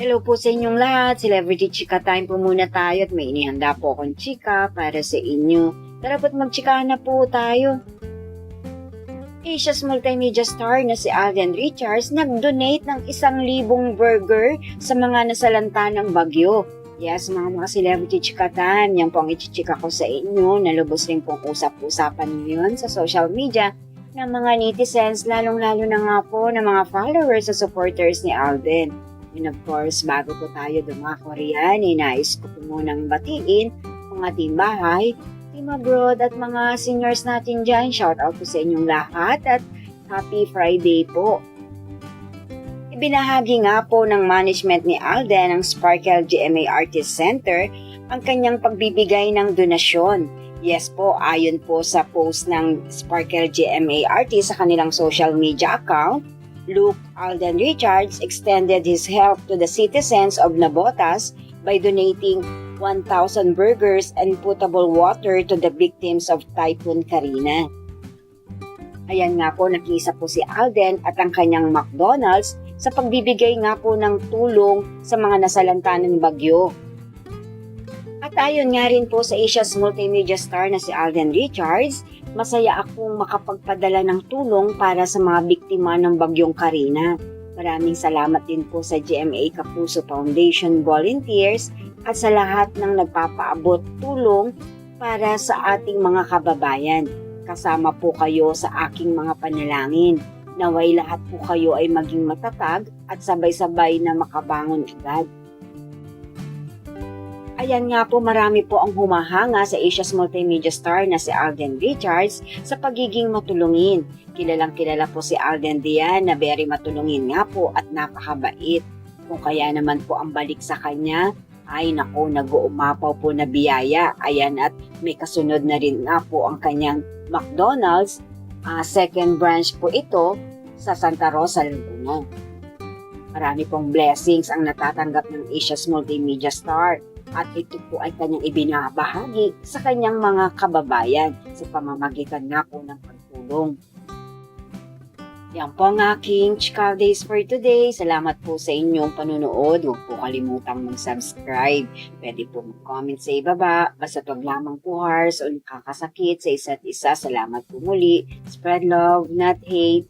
Hello po sa inyong lahat. Celebrity Chika Time po muna tayo at may inihanda po akong chika para sa inyo. Tara po't magchikahan na po tayo. Asia's multimedia star na si Alden Richards nag-donate ng 1,000 burger sa mga nasalanta ng bagyo. Yes, mga celebrity chika time, yan po ang ichichika ko sa inyo. Nalubos rin pong usap-usapan ngayon sa social media ng mga netizens, lalong-lalo na nga po ng mga followers at supporters ni Alden. And of course, bago po tayo dumako riyan, nais ko po munang batiin ang ating bahay, team abroad at mga seniors natin dyan. Shout out po sa inyong lahat at happy Friday po. Ibinahagi nga po ng management ni Alden ng Sparkle GMA Artist Center ang kanyang pagbibigay ng donasyon. Yes po, ayon po sa post ng Sparkle GMA Artist sa kanilang social media account, Luke Alden Richards extended his help to the citizens of Navotas by donating 1,000 burgers and potable water to the victims of Typhoon Karina. Ayan nga po, nakisa po si Alden at ang kanyang McDonald's sa pagbibigay nga po ng tulong sa mga nasalanta ng bagyo. At ayon nga rin po sa Asia's multimedia star na si Alden Richards, masaya akong makapagpadala ng tulong para sa mga biktima ng bagyong Karina. Maraming salamat din po sa GMA Kapuso Foundation volunteers at sa lahat ng nagpapaabot tulong para sa ating mga kababayan. Kasama po kayo sa aking mga panalangin. Naway lahat po kayo ay maging matatag at sabay-sabay na makabangon agad. Ayan nga po, marami po ang humahanga sa Asia's multimedia star na si Alden Richards sa pagiging matulungin. Kilalang-kilala po si Alden diyan na very matulungin nga po at napakabait. Kung kaya naman po ang balik sa kanya, ay nako, nag-uumapaw po na biyaya. Ayan, at may kasunod na rin nga po ang kanyang McDonald's. Second branch po ito sa Santa Rosa, Laguna. Marami pong blessings ang natatanggap ng Asia's multimedia star. At ito po ay kanyang ibinabahagi sa kanyang mga kababayan sa pamamagitan nga po ng pagtulong. Yan po ang aking Chika Days for today. Salamat po sa inyong panunood. Huwag po kalimutang mag-subscribe. Pwede po mag-comment sa ibaba. Basta wag lamang po harsh o nakakasakit sa isa't isa. Salamat po muli. Spread love, not hate.